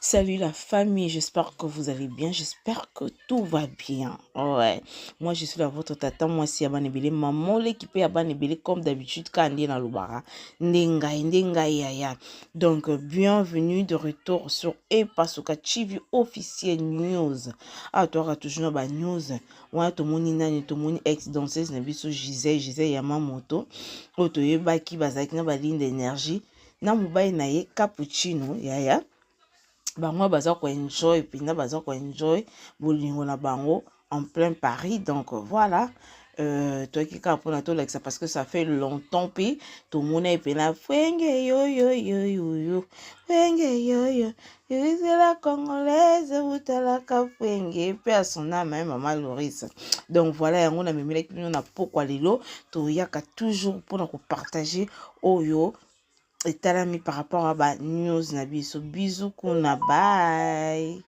Salut la famille, j'espère que vous allez bien, j'espère que tout va bien. Ouais, moi je suis la votre tata, moi c'est Abanebele, maman l'équipe Abanebele comme d'habitude quand on est dans le bar. Ndenga ya. Donc bienvenue de retour sur Epasuka TV officiel news. Ah toi toujours ba news. Ouais to moni nani to moni ex danseuse na biso Gisèle Yamamoto. Oto yebaki bazaki na ba ligne d'énergie. Na mobile na ye cappuccino ya. Bango baza ko enjoy pinda baza ko enjoy bolingo na bango en plein Paris. Donc voilà, toi qui capona to like ça parce que ça fait longtemps puis tout le monde est pena fwenge yo fwenge yo c'est la congolaise utala ka fwenge pe à son âme hein, maman Loris. Donc voilà yango na memela ki na pokwa lelo to yaka toujours pour nous partager oyo et talami par rapport à ba news na biso. Bisous kuna bye.